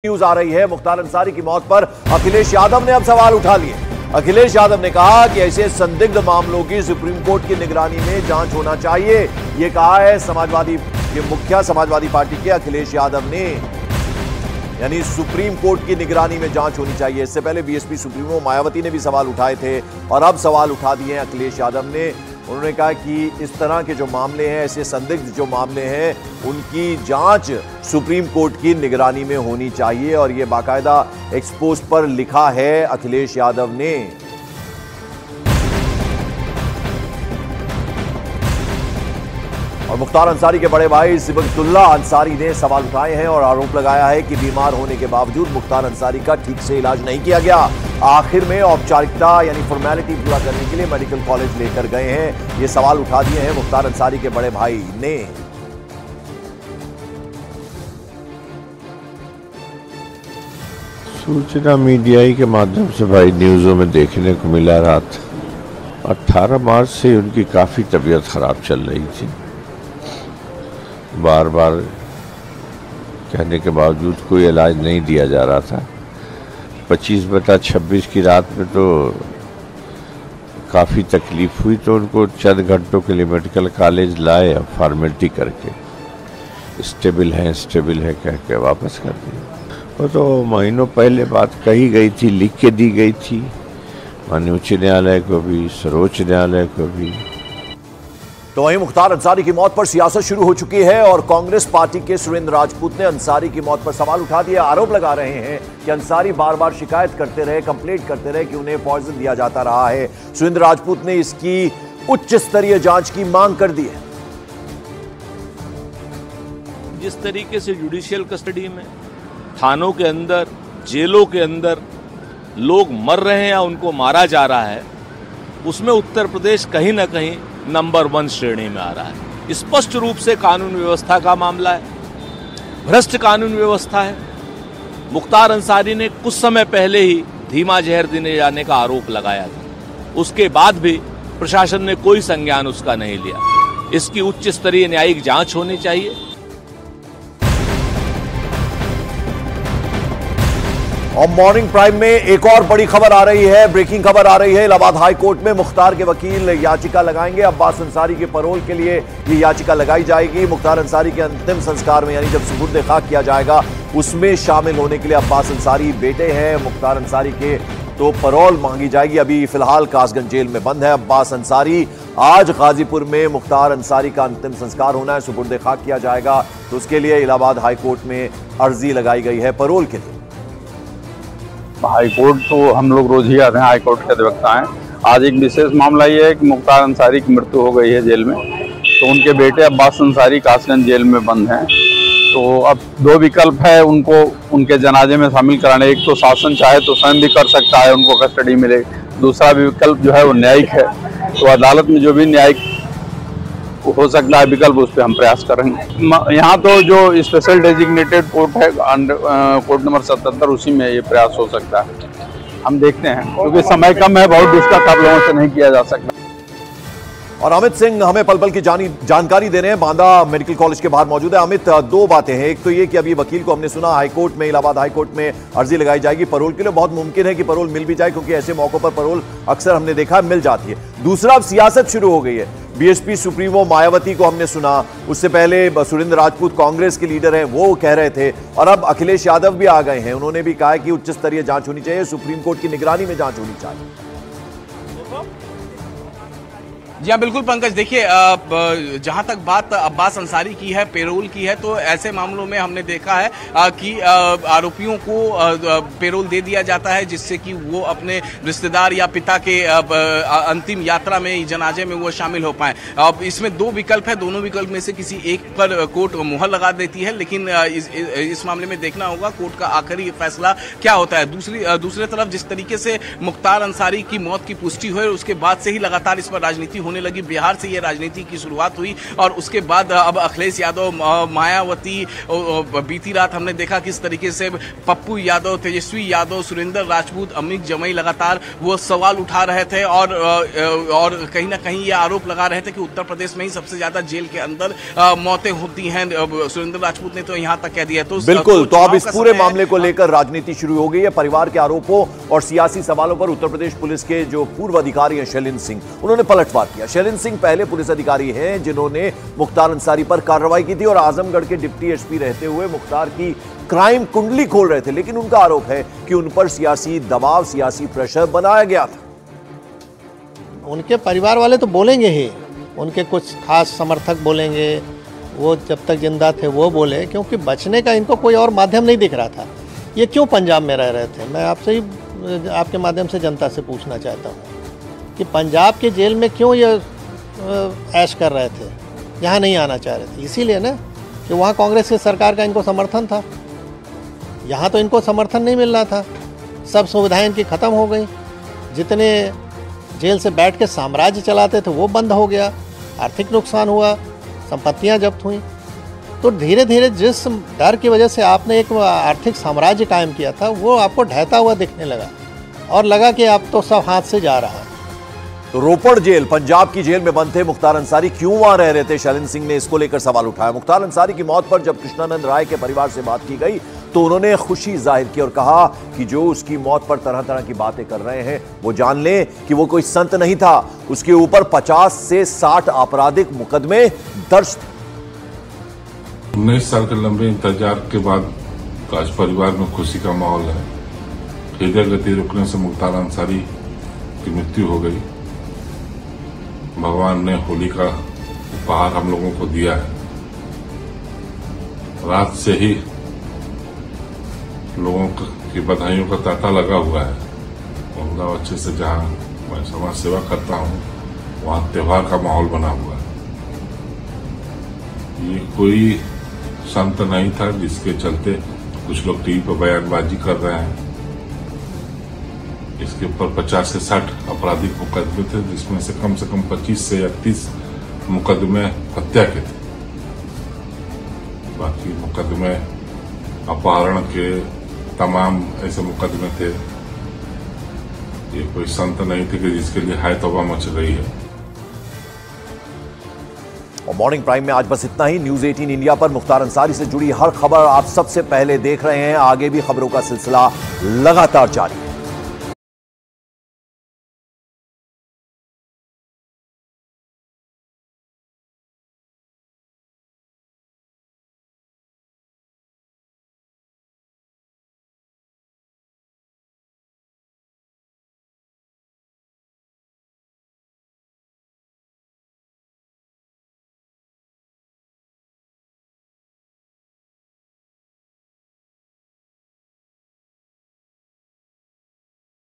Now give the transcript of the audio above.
News आ रही है। मुख्तार अंसारी की मौत पर अखिलेश यादव ने अब सवाल उठा लिए। अखिलेश यादव ने कहा कि ऐसे संदिग्ध मामलों की सुप्रीम कोर्ट की निगरानी में जांच होना चाहिए। यह कहा है समाजवादी के मुखिया समाजवादी पार्टी के अखिलेश यादव ने, यानी सुप्रीम कोर्ट की निगरानी में जांच होनी चाहिए। इससे पहले बीएसपी सुप्रीमो मायावती ने भी सवाल उठाए थे और अब सवाल उठा दिए हैं अखिलेश यादव ने। उन्होंने कहा कि इस तरह के जो मामले हैं, ऐसे संदिग्ध जो मामले हैं, उनकी जांच सुप्रीम कोर्ट की निगरानी में होनी चाहिए और यह बाकायदा एक्सपोज पर लिखा है अखिलेश यादव ने। और मुख्तार अंसारी के बड़े भाई सिबगतुल्लाह अंसारी ने सवाल उठाए हैं और आरोप लगाया है कि बीमार होने के बावजूद मुख्तार अंसारी का ठीक से इलाज नहीं किया गया। आखिर में औपचारिकता यानी फॉर्मेलिटी पूरा करने के लिए मेडिकल कॉलेज लेकर गए हैं। ये सवाल उठा दिए हैं मुख्तार अंसारी के बड़े भाई ने। सूचना मीडिया के माध्यम से भाई न्यूज़ों में देखने को मिला रात 18 मार्च से उनकी काफ़ी तबीयत खराब चल रही थी। बार बार कहने के बावजूद कोई इलाज नहीं दिया जा रहा था। 25/26 की रात में तो काफ़ी तकलीफ हुई, तो उनको चंद घंटों के लिए मेडिकल कॉलेज लाए, फॉर्मेलिटी करके स्टेबल है कह के वापस कर दिया। वो तो महीनों पहले बात कही गई थी, लिख के दी गई थी माननीय उच्च न्यायालय को भी, सर्वोच्च न्यायालय को भी। तो वहीं मुख्तार अंसारी की मौत पर सियासत शुरू हो चुकी है और कांग्रेस पार्टी के सुरेंद्र राजपूत ने अंसारी की मौत पर सवाल उठा दिया। आरोप लगा रहे हैं कि अंसारी बार बार शिकायत करते रहे, कंप्लेंट करते रहे कि उन्हें पॉइजन दिया जाता रहा है। सुरेंद्र राजपूत ने इसकी उच्च स्तरीय जांच की मांग कर दी है। जिस तरीके से जुडिशियल कस्टडी में, थानों के अंदर, जेलों के अंदर लोग मर रहे हैं या उनको मारा जा रहा है, उसमें उत्तर प्रदेश कहीं ना कहीं नंबर 1 श्रेणी में आ रहा है। स्पष्ट रूप से कानून व्यवस्था का मामला है, भ्रष्ट कानून व्यवस्था है। मुख्तार अंसारी ने कुछ समय पहले ही धीमा जहर देने जाने का आरोप लगाया था, उसके बाद भी प्रशासन ने कोई संज्ञान उसका नहीं लिया। इसकी उच्च स्तरीय न्यायिक जांच होनी चाहिए। और मॉर्निंग प्राइम में एक और बड़ी खबर आ रही है, ब्रेकिंग खबर आ रही है। इलाहाबाद हाई कोर्ट में मुख्तार के वकील याचिका लगाएंगे। अब्बास अंसारी के पैरोल के लिए ये याचिका लगाई जाएगी। मुख्तार अंसारी के अंतिम संस्कार में, यानी जब सुपुर्द खाक किया जाएगा, उसमें शामिल होने के लिए अब्बास अंसारी बेटे हैं मुख्तार अंसारी के, तो पैरोल मांगी जाएगी। अभी फिलहाल कासगंज जेल में बंद है अब्बास अंसारी। आज गाजीपुर में मुख्तार अंसारी का अंतिम संस्कार होना है, सुपुर्द खाक किया जाएगा, तो उसके लिए इलाहाबाद हाई कोर्ट में अर्जी लगाई गई है पैरोल के लिए। हाई कोर्ट तो हम लोग रोज ही आते हैं, हाई कोर्ट के अधिवक्ता हैं। आज एक विशेष मामला ये है कि मुख्तार अंसारी की मृत्यु हो गई है जेल में, तो उनके बेटे अब्बास अंसारी कासगंज जेल में बंद हैं। तो अब 2 विकल्प है उनको उनके जनाजे में शामिल कराने। एक तो शासन चाहे तो स्वयं भी कर सकता है, उनको कस्टडी मिले। दूसरा विकल्प जो है वो न्यायिक है, तो अदालत में जो भी न्यायिक हो सकता है विकल्प, उस पर हम प्रयास करेंगे। यहाँ तो जो स्पेशल डेजिग्नेटेड कोर्ट है, कोर्ट नंबर 77, उसी में ये प्रयास हो सकता है। हम देखते हैं, क्योंकि समय कम है, बहुत डिस्कस आप लोगों से नहीं किया जा सकता। और अमित सिंह हमें पल पल की जानकारी दे रहे हैं, बांदा मेडिकल कॉलेज के बाहर मौजूद है। अमित, 2 बातें हैं। एक तो ये कि अभी वकील को हमने सुना हाईकोर्ट में, इलाहाबाद हाईकोर्ट में अर्जी लगाई जाएगी पैरोल के लिए। बहुत मुमकिन है कि पैरोल मिल भी जाए, क्योंकि ऐसे मौकों पर पैरोल अक्सर हमने देखा मिल जाती है। दूसरा, अब सियासत शुरू हो गई है। बीएसपी सुप्रीमो मायावती को हमने सुना, उससे पहले सुरेंद्र राजपूत कांग्रेस के लीडर हैं, वो कह रहे थे, और अब अखिलेश यादव भी आ गए हैं। उन्होंने भी कहा कि उच्च स्तरीय जांच होनी चाहिए, सुप्रीम कोर्ट की निगरानी में जांच होनी चाहिए। जी हाँ, बिल्कुल पंकज। देखिए, जहाँ तक बात अब्बास अंसारी की है, पेरोल की है, तो ऐसे मामलों में हमने देखा है कि आरोपियों को पेरोल दे दिया जाता है, जिससे कि वो अपने रिश्तेदार या पिता के अंतिम यात्रा में, जनाजे में वो शामिल हो पाएं। अब इसमें 2 विकल्प है, दोनों विकल्प में से किसी एक पर कोर्ट मुहर लगा देती है, लेकिन इस मामले में देखना होगा कोर्ट का आखिरी फैसला क्या होता है। दूसरी तरफ जिस तरीके से मुख्तार अंसारी की मौत की पुष्टि हुई, उसके बाद से ही लगातार इस पर राजनीति होने लगी। बिहार से ये राजनीति की शुरुआत हुई और उसके बाद अब अखिलेश यादव, मायावती, बीती रात हमने देखा किस तरीके से पप्पू यादव, तेजस्वी यादव, सुरेंद्र राजपूत, अमित जमई लगातार वो सवाल उठा रहे थे और कहीं ना कहीं ये आरोप लगा रहे थे कि उत्तर प्रदेश में ही सबसे ज्यादा जेल के अंदर मौतें होती हैं। सुरेंद्र राजपूत ने तो यहां तक कह दिया। तो बिल्कुल, तो अब इस पूरे मामले को लेकर राजनीति शुरू हो गई है। परिवार के आरोपों और सियासी सवालों पर उत्तर प्रदेश पुलिस के जो पूर्व अधिकारी हैं शैलेंद्र सिंह, उन्होंने पलटवार किया। शैलेंद्र सिंह पहले पुलिस अधिकारी हैं जिन्होंने मुख्तार अंसारी पर कार्रवाई की थी और आजमगढ़ के डिप्टी एसपी रहते हुए मुख्तार की क्राइम कुंडली खोल रहे थे, लेकिन उनका आरोप है कि उन पर सियासी दबाव, सियासी प्रेशर बनाया गया था। उनके परिवार वाले तो बोलेंगे ही, उनके कुछ खास समर्थक बोलेंगे, वो जब तक जिंदा थे वो बोले, क्योंकि बचने का इनको कोई और माध्यम नहीं दिख रहा था। ये क्यों पंजाब में रह रहे थे? मैं आपसे ही, आपके माध्यम से जनता से पूछना चाहता हूँ कि पंजाब के जेल में क्यों ये ऐश कर रहे थे, यहाँ नहीं आना चाह रहे थे? इसीलिए ना कि वहाँ कांग्रेस की सरकार का इनको समर्थन था। यहाँ तो इनको समर्थन नहीं मिल रहा था, सब सुविधाएं इनकी ख़त्म हो गई। जितने जेल से बैठ के साम्राज्य चलाते थे वो बंद हो गया, आर्थिक नुकसान हुआ, संपत्तियां जब्त हुई। तो धीरे धीरे जिस डर की वजह से आपने एक आर्थिक साम्राज्य कायम किया था वो आपको ढहता हुआ दिखने लगा और लगा कि अब तो सब हाथ से जा रहा है। तो रोपड़ जेल, पंजाब की जेल में बंद थे मुख्तार अंसारी, क्यों वहां रह रहे थे? शैलेंद्र सिंह ने इसको लेकर सवाल उठाया। मुख्तार अंसारी की मौत पर जब कृष्णानंद राय के परिवार से बात की गई तो उन्होंने खुशी जाहिर की और कहा कि जो उसकी मौत पर तरह तरह की बातें कर रहे हैं वो जान लें कि वो कोई संत नहीं था, उसके ऊपर 50 से 60 आपराधिक मुकदमे दर्ज थे। 19 साल के लंबे इंतजार के बाद आज परिवार में खुशी का माहौल है। हृदय गति रुकने से मुख्तार अंसारी की मृत्यु हो गई। भगवान ने होली का उपहार हम लोगों को दिया है। रात से ही लोगों की बधाइयों का तांता लगा हुआ है। उमदा अच्छे से जहां मैं समाज सेवा करता हूं वहां त्योहार का माहौल बना हुआ है। ये कोई संत नहीं था जिसके चलते कुछ लोग टीवी पर बयानबाजी कर रहे हैं। इसके ऊपर 50 से 60 आपराधिक मुकदमे थे, जिसमें से कम 25 से 31 मुकदमे हत्या के थे। बाकी मुकदमे अपहरण के तमाम ऐसे मुकदमे थे। ये कोई संत नहीं थे कि जिसके लिए हाय तौबा मच रही है। और मॉर्निंग प्राइम में आज बस इतना ही। न्यूज़ 18 इंडिया पर मुख्तार अंसारी से जुड़ी हर खबर आप सबसे पहले देख रहे हैं। आगे भी खबरों का सिलसिला लगातार जारी है।